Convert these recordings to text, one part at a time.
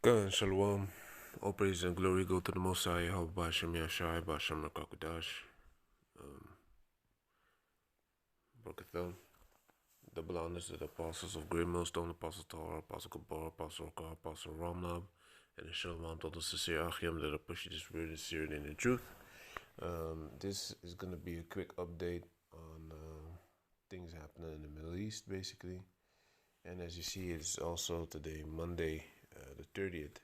God and Shalom. All praise and glory go to the Most High, Yahweh Bashem Yashai, Bashem Rakakudash, um, Brokathon. Double honors to the apostles of Great Millstone, Apostle Torah, Apostle Kabar, Apostle Akar, Apostle Ramnab, and the Shalom to the sincere Achim that are pushing this word and seared in the truth. This is going to be a quick update on things happening in the Middle East, basically. And as you see, it's also today, Monday, the 30th.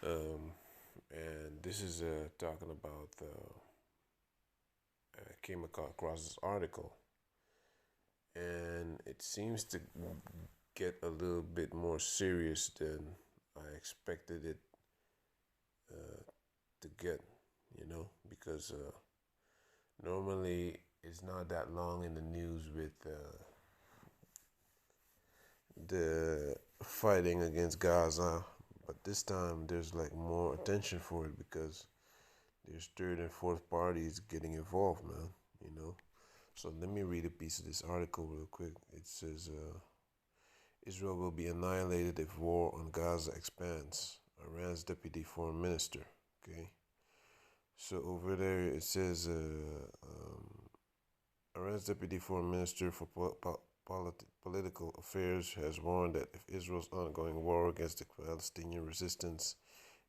And this is talking about came across this article, and it seems to get a little bit more serious than I expected it to get, because normally it's not that long in the news with the fighting against Gaza, but this time there's like more attention for it because there's third and fourth parties getting involved, man. So let me read a piece of this article real quick. It says, Israel will be annihilated if war on Gaza expands. Iran's deputy foreign minister. Okay. So over there it says, Iran's deputy foreign minister for political affairs has warned that if Israel's ongoing war against the Palestinian resistance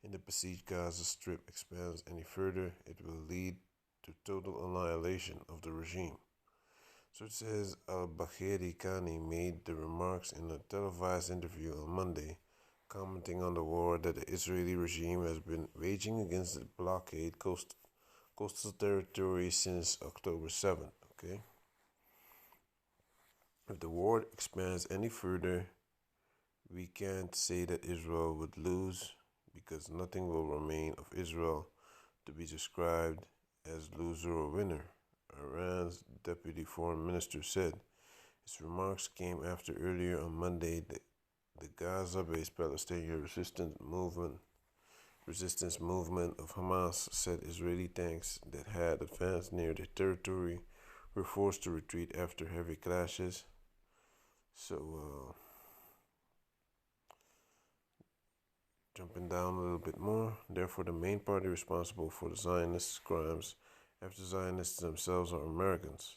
in the besieged Gaza Strip expands any further, it will lead to total annihilation of the regime. So it says al-Bagheri Khani made the remarks in a televised interview on Monday, commenting on the war that the Israeli regime has been waging against the blockade coastal territory since October 7th. Okay. If the war expands any further, we can't say that Israel would lose because nothing will remain of Israel to be described as loser or winner, Iran's deputy foreign minister said. His remarks came after earlier on Monday the Gaza-based Palestinian resistance movement of Hamas said Israeli tanks that had advanced near the territory were forced to retreat after heavy clashes. So, jumping down a little bit more, therefore the main party responsible for the Zionist crimes after Zionists themselves are Americans.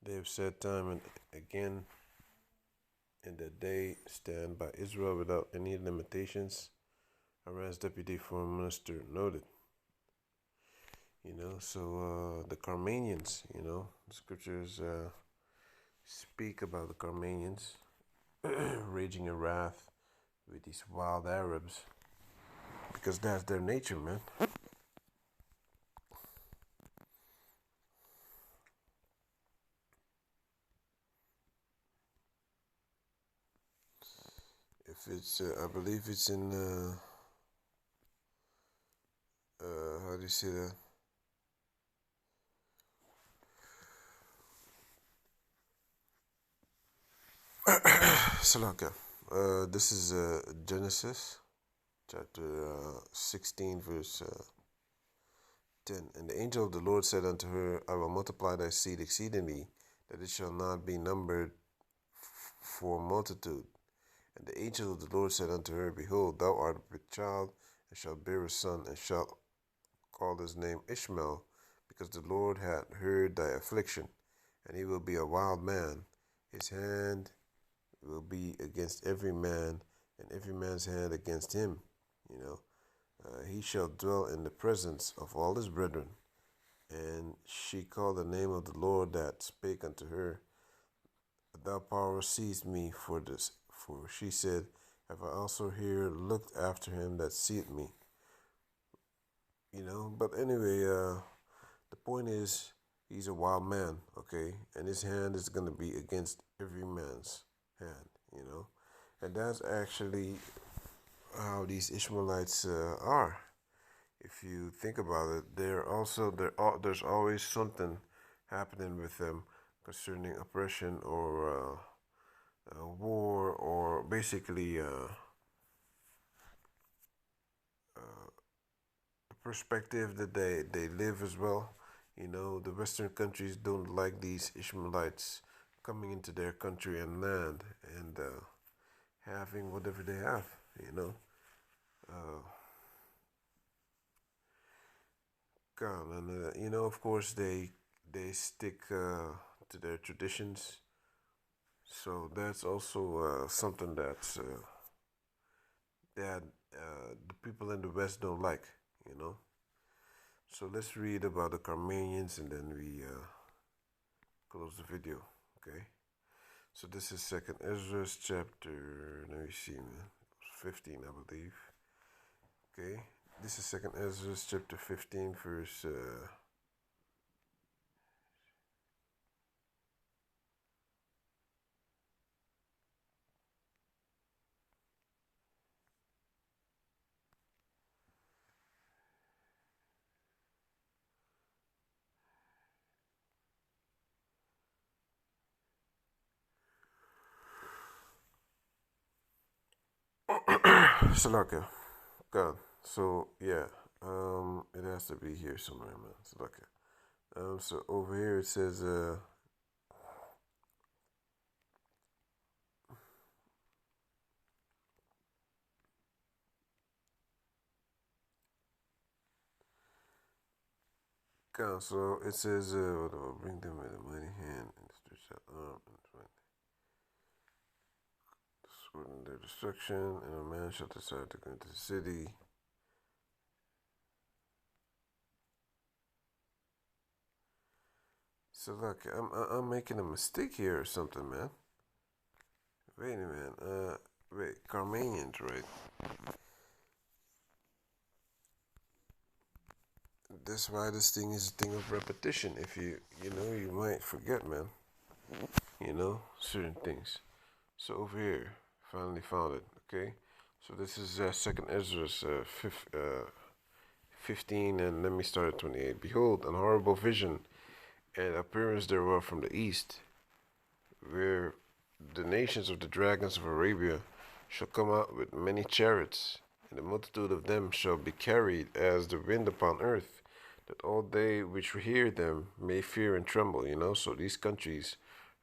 They have said time and again and that they stand by Israel without any limitations, Iran's deputy foreign minister noted. So the Carmanians, the scriptures speak about the Carmanians raging in wrath with these wild Arabs because that's their nature, man. If it's, I believe it's in, how do you say that? Salaka. This is Genesis chapter 16, verse 10. And the angel of the Lord said unto her, I will multiply thy seed exceedingly, that it shall not be numbered for multitude. And the angel of the Lord said unto her, Behold, thou art with child, and shalt bear a son, and shalt call his name Ishmael, because the Lord hath heard thy affliction, and he will be a wild man. His hand will be against every man, and every man's hand against him. He shall dwell in the presence of all his brethren. And she called the name of the Lord that spake unto her, Thou power seized me for this. For she said, Have I also here looked after him that seeth me? But anyway, the point is, he's a wild man, okay? And his hand is going to be against every man's hand, And that's actually how these Ishmaelites are. If you think about it, there's always something happening with them concerning oppression or war, or basically perspective that they live as well. The Western countries don't like these Ishmaelites coming into their country and land and having whatever they have, you know. Uh, and you know, of course, they stick to their traditions. So that's also something that the people in the West don't like, you know. So let's read about the Carmanians and then we close the video, okay? So this is Second Ezra chapter. Let me see, man. 15, I believe. Okay, this is Second Ezra chapter 15, verse. Salaka. God. So yeah, it has to be here somewhere, man. Salaka. So over here it says, God. So it says, bring them with a mighty hand and stretch out arm and sword in their destruction, and a man shall decide to go into the city. So look, I'm making a mistake here or something, man. Wait a minute. Wait, Carmanians, right? That's why this thing is a thing of repetition. If you know, you might forget, man. You know, certain things. So over here, finally found it. Okay. So this is Second Ezra's 15, and let me start at 28. Behold, an horrible vision and appearance thereof from the east, where the nations of the dragons of Arabia shall come out with many chariots, and the multitude of them shall be carried as the wind upon earth, that all they which hear them may fear and tremble. You know, so these countries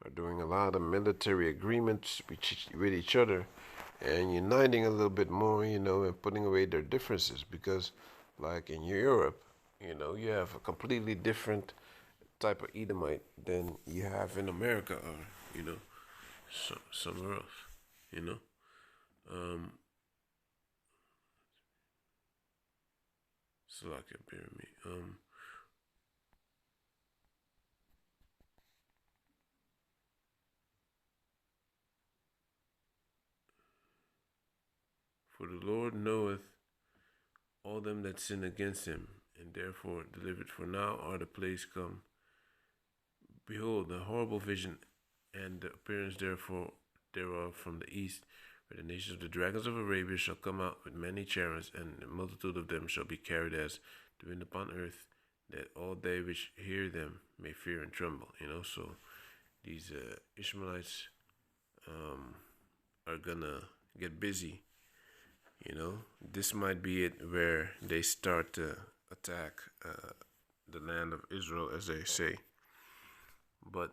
are doing a lot of military agreements with each other and uniting a little bit more, you know, and putting away their differences because, like in Europe, you know, you have a completely different type of Edomite than you have in America or, you know, somewhere else, you know. Um, so like it bear me. For the Lord knoweth all them that sin against him, and therefore delivered. For now are the place come. Behold, the horrible vision and the appearance therefore thereof from the east, where the nations of the dragons of Arabia shall come out with many chariots, and a multitude of them shall be carried as the wind upon earth, that all they which hear them may fear and tremble. You know, so these Ishmaelites um, are gonna get busy. You know, this might be it where they start to attack the land of Israel, as they say. But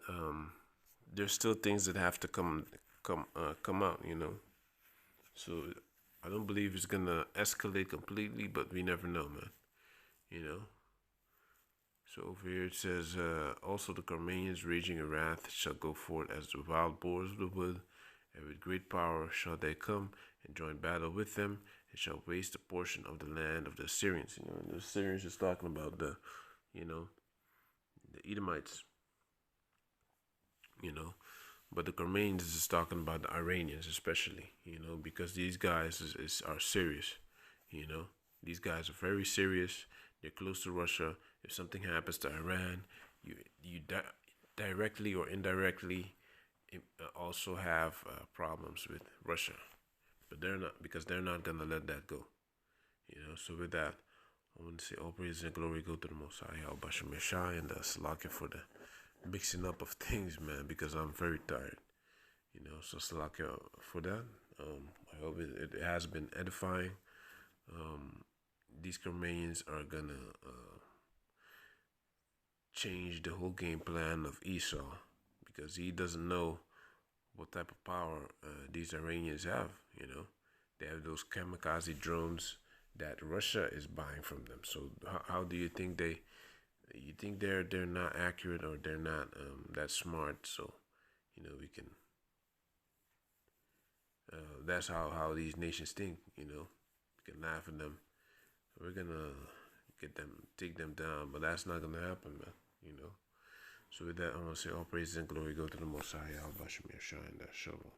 there's still things that have to come out. You know, so I don't believe it's gonna escalate completely, but we never know, man. You know. So over here it says, also the Carmanians raging in wrath shall go forth as the wild boars of the wood, and with great power shall they come and join battle with them, and shall waste a portion of the land of the Assyrians. You know, and the Assyrians is talking about you know, the Edomites. You know, but the Carmanians is talking about the Iranians, especially. You know, because these guys are serious. You know, these guys are very serious. They're close to Russia. If something happens to Iran, you directly or indirectly also have problems with Russia. But they're not, because they're not gonna let that go. You know. So with that, I want to say all praise and glory go to the Most High, Bashar Meshai, and Salakia for the mixing up of things, man. Because I'm very tired. You know. So Salakia for that. I hope it has been edifying. These Carmanians are gonna change the whole game plan of Esau because he doesn't know what type of power these Iranians have. They have those kamikaze drones that Russia is buying from them. So how do you think you think they're not accurate, or they're not that smart? So we can that's how these nations think. We can laugh at them. We're gonna take them down, but that's not gonna happen, man. So with that, I want to say all praise and glory go to the Most High, Yahweh Shemir Shine, that shovel.